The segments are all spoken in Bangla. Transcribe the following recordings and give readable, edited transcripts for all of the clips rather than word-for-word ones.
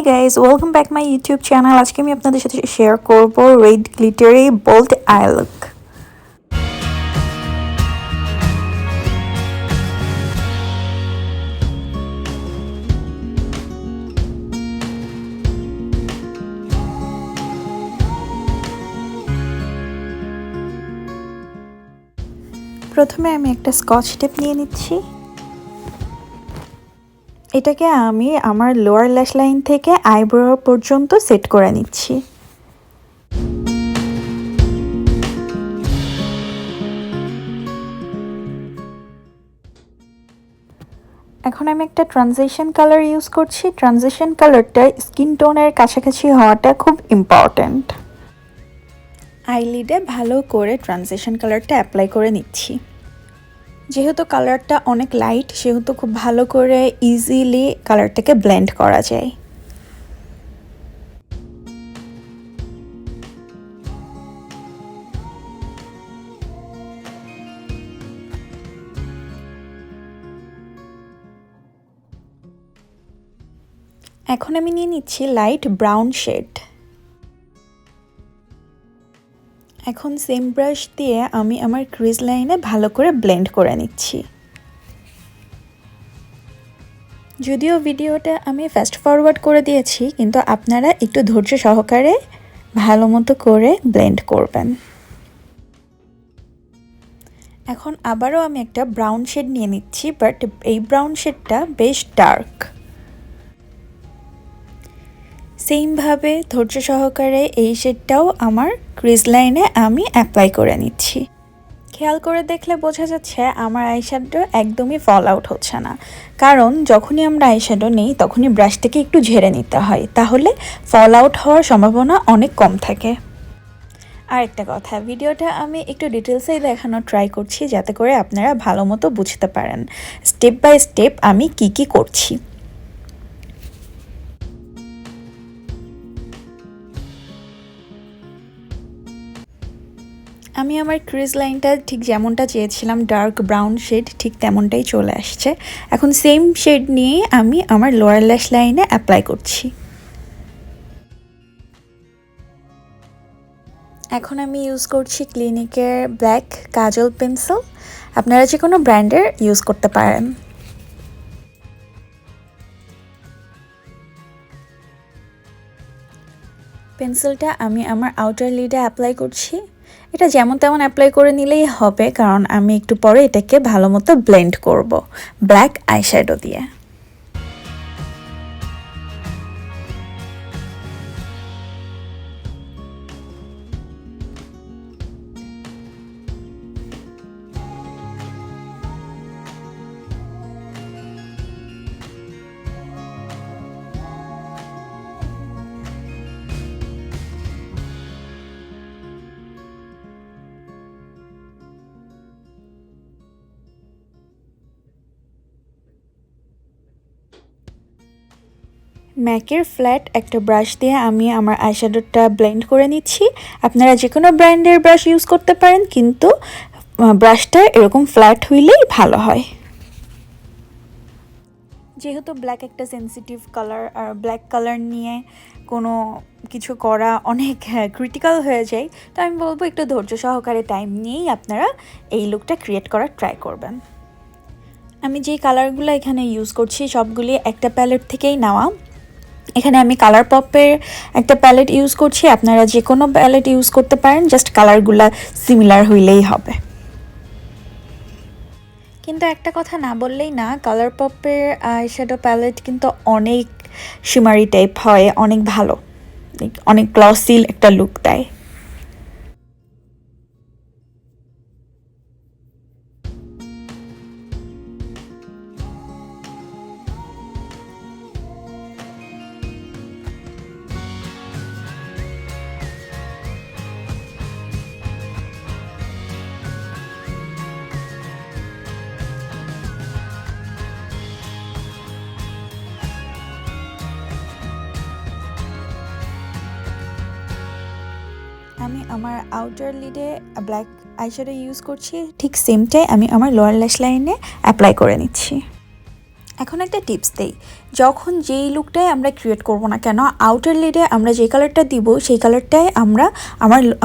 Hey guys, welcome back my YouTube channel. আজকে আমি আপনাদের সাথে শেয়ার করব red glittery bold eye look. প্রথমে আমি একটা স্কচ টেপ নিয়ে নিচ্ছি। এটাকে আমি আমার লোয়ার ল্যাশ লাইন থেকে আইব্রো পর্যন্ত সেট করে নিচ্ছি। এখন আমি একটা ট্রানজিশন কালার ইউজ করছি। ট্রানজিশন কালারটা স্কিন টোনের কাছাকাছি হওয়াটা খুব ইম্পর্ট্যান্ট। আইলিডে ভালো করে ট্রানজিশন কালারটা অ্যাপ্লাই করে নিচ্ছি। যেহেতু কালারটা অনেক লাইট সেহেতু খুব ভালো করে ইজিলি কালারটাকে ব্লেন্ড করা যায়। এখন আমি নিয়ে নিচ্ছি লাইট ব্রাউন শেড। এখন সেম ব্রাশ দিয়ে আমি আমার ক্রিজ লাইনে ভালো করে ব্লেন্ড করে নিচ্ছি। যদিও ভিডিওটা আমি ফাস্ট ফরওয়ার্ড করে দিয়েছি, কিন্তু আপনারা একটু ধৈর্য সহকারে ভালো মতো করে ব্লেন্ড করবেন। এখন আবারও আমি একটা ব্রাউন শেড নিয়ে নিচ্ছি, বাট এই ব্রাউন শেডটা বেশ ডার্ক। সেমভাবে ধৈর্য সহকারে এই শেডটাও আমার ক্রিজ লাইনে আমি অ্যাপ্লাই করে নিচ্ছি। খেয়াল করে দেখলে বোঝা যাচ্ছে আমার আইশ্যাডো একদমই ফল আউট হচ্ছে না, কারণ যখনই আমরা আইশ্যাডো নিই তখনই ব্রাশটাকে একটু ঝেড়ে নিতে হয়, তাহলে ফল আউট হওয়ার সম্ভাবনা অনেক কম থাকে। আর একটা কথা, ভিডিওটা আমি একটু ডিটেলসেই দেখানোর ট্রাই করছি যাতে করে আপনারা ভালো মতো বুঝতে পারেন স্টেপ বাই স্টেপ আমি কি করছি। আমি আমার ক্রিজ লাইনটা ঠিক যেমনটা চেয়েছিলাম, ডার্ক ব্রাউন শেড, ঠিক তেমনটাই চলে আসছে। এখন সেম শেড নিয়ে আমি আমার লোয়ার ল্যাশ লাইনে অ্যাপ্লাই করছি। এখন আমি ইউজ করছি ক্লিনিকের ব্ল্যাক কাজল পেন্সিল। আপনারা যে কোনো ব্র্যান্ডের ইউজ করতে পারেন। পেন্সিলটা আমি আমার আউটার লিডে অ্যাপ্লাই করছি। এটা যেমন তেমন অ্যাপ্লাই করে নিলেই হবে, কারণ আমি একটু পরে এটাকে ভালো মতো ব্লেন্ড করব ব্ল্যাক আইশ্যাডো দিয়ে। ম্যাকের ফ্ল্যাট একটা ব্রাশ দিয়ে আমি আমার আইশ্যাডোটা ব্লেন্ড করে নিচ্ছি। আপনারা যে কোনো ব্র্যান্ডের ব্রাশ ইউজ করতে পারেন, কিন্তু ব্রাশটা এরকম ফ্ল্যাট হইলেই ভালো হয়। যেহেতু ব্ল্যাক একটা সেন্সিটিভ কালার, আর ব্ল্যাক কালার নিয়ে কোনো কিছু করা অনেক ক্রিটিক্যাল হয়ে যায়, তো আমি বলবো একটু ধৈর্য সহকারে টাইম নিয়েই আপনারা এই লুকটা ক্রিয়েট করার ট্রাই করবেন। আমি যেই কালারগুলো এখানে ইউজ করছি সবগুলি একটা প্যালেট থেকেই নেওয়া। এখানে আমি কালার পপের একটা প্যালেট ইউজ করছি, আপনারা যে কোনো প্যালেট ইউজ করতে পারেন, জাস্ট কালারগুলো সিমিলার হইলেই হবে। কিন্তু একটা কথা না বললেই না, কালার পপের আইশ্যাডো প্যালেট কিন্তু অনেক শিমারি টাইপ হয়, অনেক ভালো, অনেক গ্লসি একটা লুক দেয়। আমি আমার আউটার লিডে ব্ল্যাক আইশ্যাডো ইউজ করছি, ঠিক সেমটাই আমি আমার লোয়ার ল্যাশ লাইনে অ্যাপ্লাই করে নিচ্ছি। এখন একটা টিপস দেই, যখন যেই লুকটাই আমরা ক্রিয়েট করব না কেন, আউটার লিডে আমরা যে কালারটা দিব সেই কালারটাই আমরা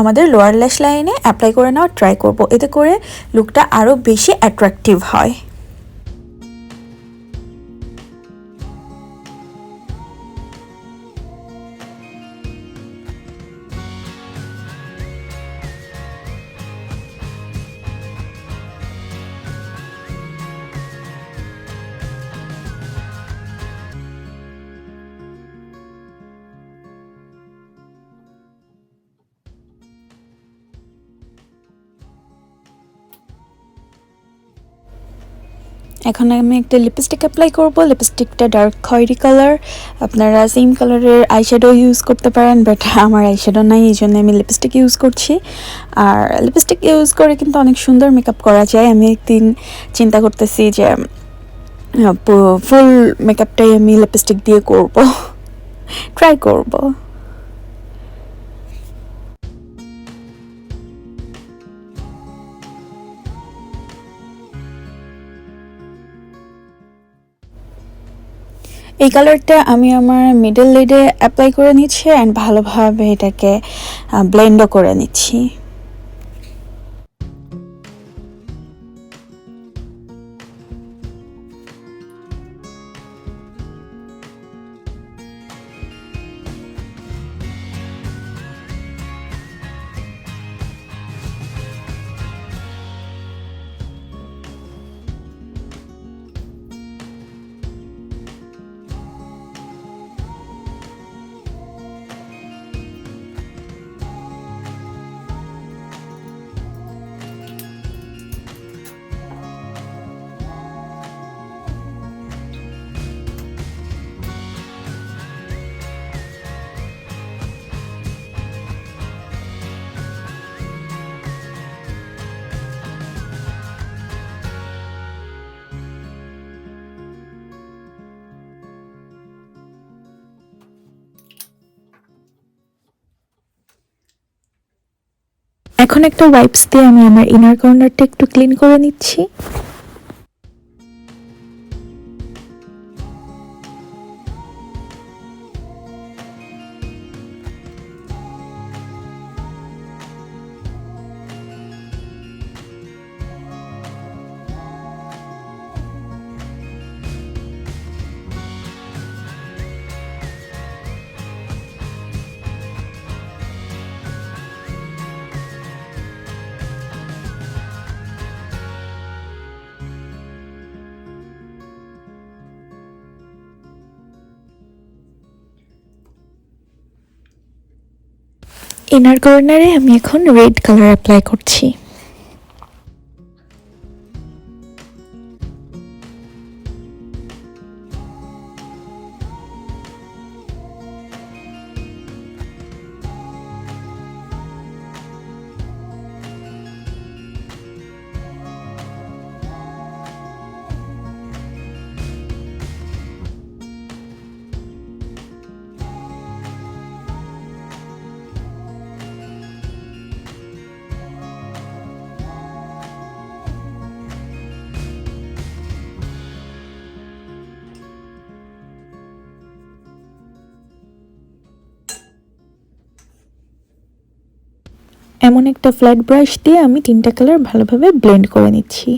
আমাদের লোয়ার ল্যাশ লাইনে অ্যাপ্লাই করে নেওয়ার ট্রাই করব, এতে করে লুকটা আরও বেশি অ্যাট্রাকটিভ হয়। এখন আমি একটা লিপস্টিক অ্যাপ্লাই করব। লিপস্টিকটা ডার্ক খয়েরি কালার, আপনারা সেম কালারের আইশ্যাডো ইউজ করতে পারেন, বাট আমার আইশ্যাডো নাই, এই জন্য আমি লিপস্টিক ইউজ করছি। আর লিপস্টিক ইউজ করে কিন্তু অনেক সুন্দর মেকআপ করা যায়। আমি একদিন চিন্তা করতেছি যে ফুল মেকআপটাই আমি লিপস্টিক দিয়ে করব, ট্রাই করব। এই কালারটা আমি আমার মিডল লিডে অ্যাপ্লাই করে নিচ্ছি অ্যান্ড ভালোভাবে এটাকে ব্লেন্ডও করে নিচ্ছি। এখন একটা ওয়াইপস দিয়ে আমি আমার ইনার কর্নারটা একটু ক্লিন করে নিচ্ছি। ইনার কর্নারে আমি এখন রেড কালার অ্যাপ্লাই করছি। এমন একটা ফ্ল্যাট ব্রাশ দিয়ে আমি তিনটা কালার ভালোভাবে ব্লেন্ড করে নিচ্ছি।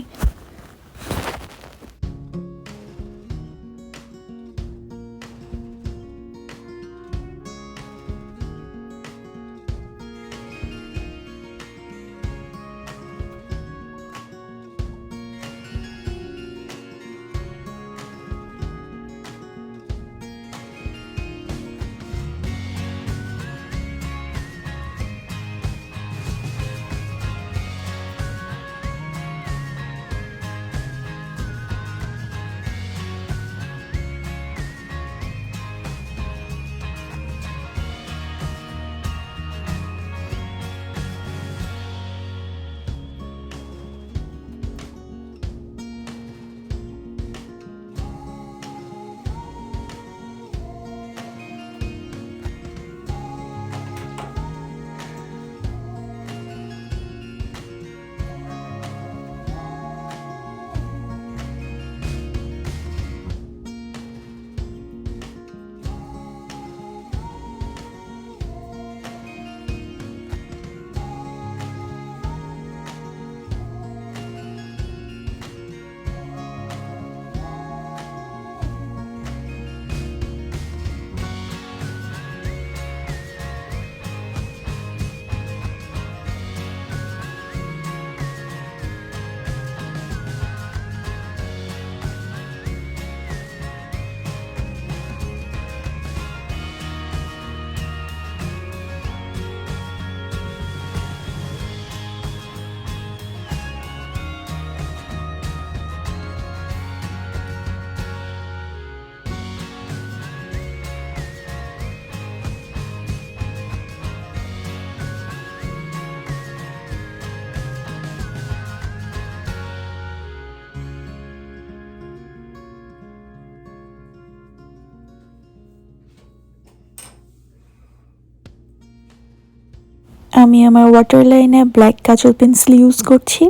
আমি আমার ওয়াটার লাইনে ব্ল্যাক কাজল পেন্সিল ইউজ করছি।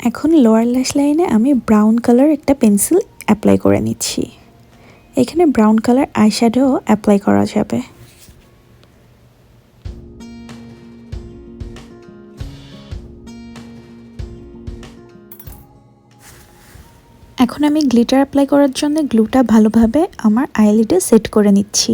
এখন লোয়ার ল্যাশ লাইনে আমি ব্রাউন কালার একটা পেন্সিল অ্যাপ্লাই করে নিচ্ছি। এখানে ব্রাউন কালার আইশ্যাডো অ্যাপ্লাই করা যাবে। এখন আমি গ্লিটার অ্যাপ্লাই করার জন্য গ্লুটা ভালোভাবে আমার আইলিডে সেট করে নিচ্ছি।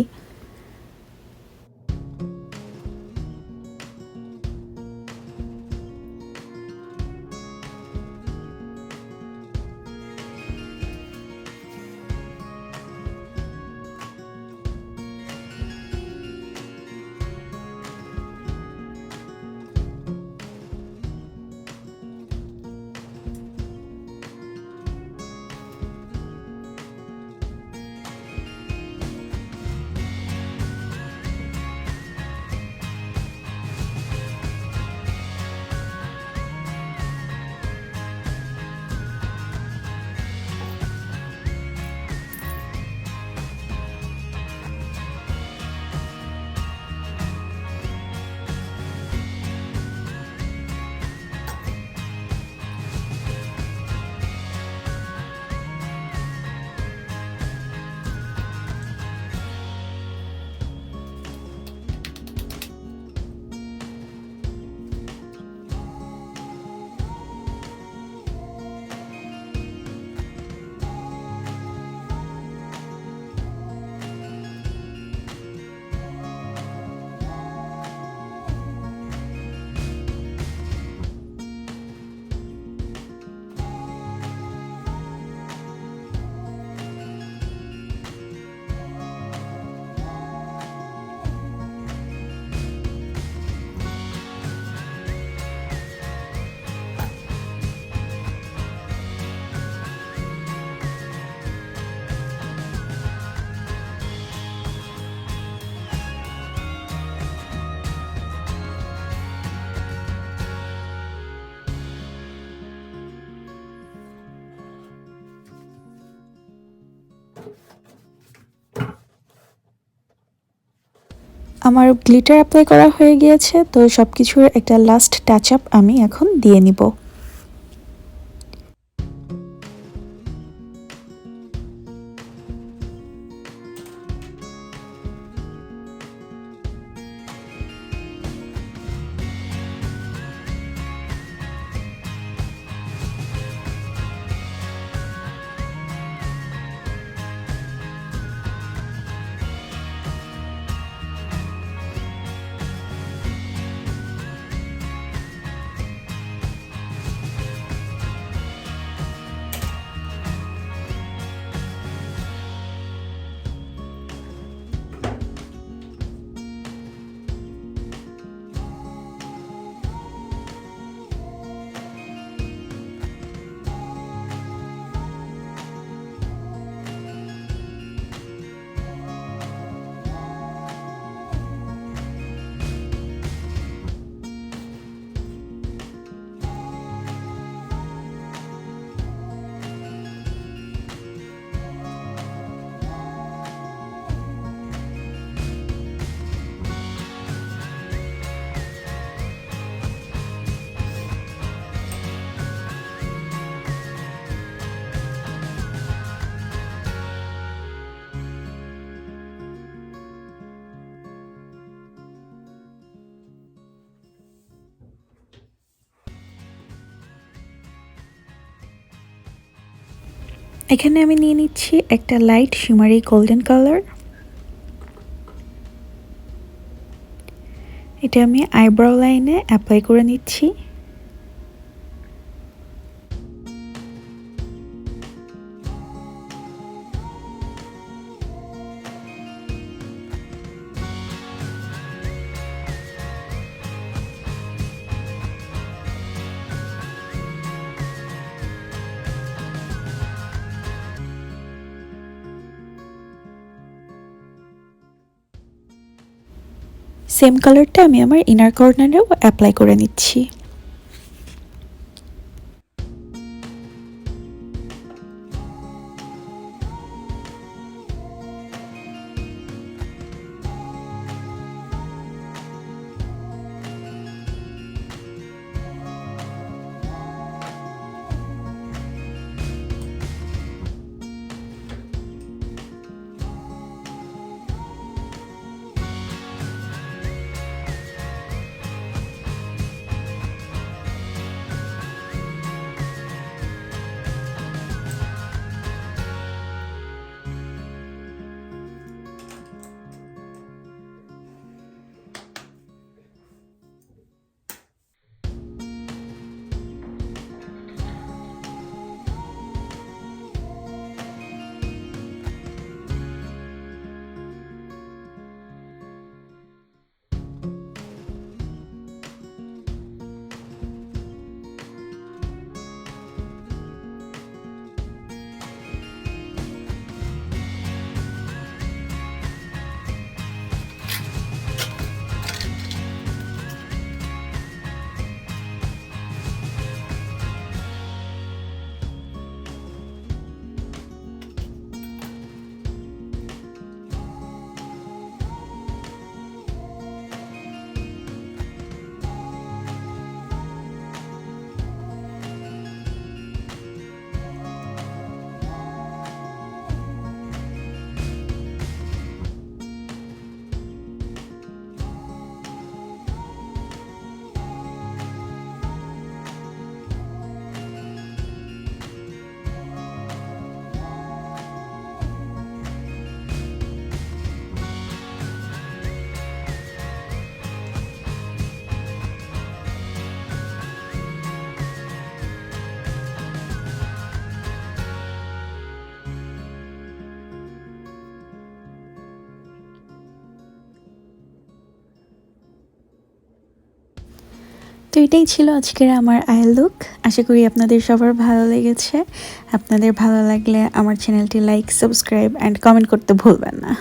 আমার গ্লিটার অ্যাপ্লাই করা হয়ে গিয়েছে, তো সব কিছুর একটা লাস্ট টাচ আপ আমি এখন দিয়ে নিব। এখানে আমি নিয়ে নিচ্ছি একটা লাইট শিমারি গোল্ডেন কালার। এটা আমি আইব্রো লাইনে অ্যাপ্লাই করে নিচ্ছি। সেম কালারটা আমি আমার ইনার কর্নারেও অ্যাপ্লাই করে নিচ্ছি। তো এটাই ছিল আজকের আমার আই লুক। আশা করি আপনাদের সবার ভালো লেগেছে। আপনাদের ভালো লাগলে আমার চ্যানেলটি লাইক, সাবস্ক্রাইব অ্যান্ড কমেন্ট করতে ভুলবেন না।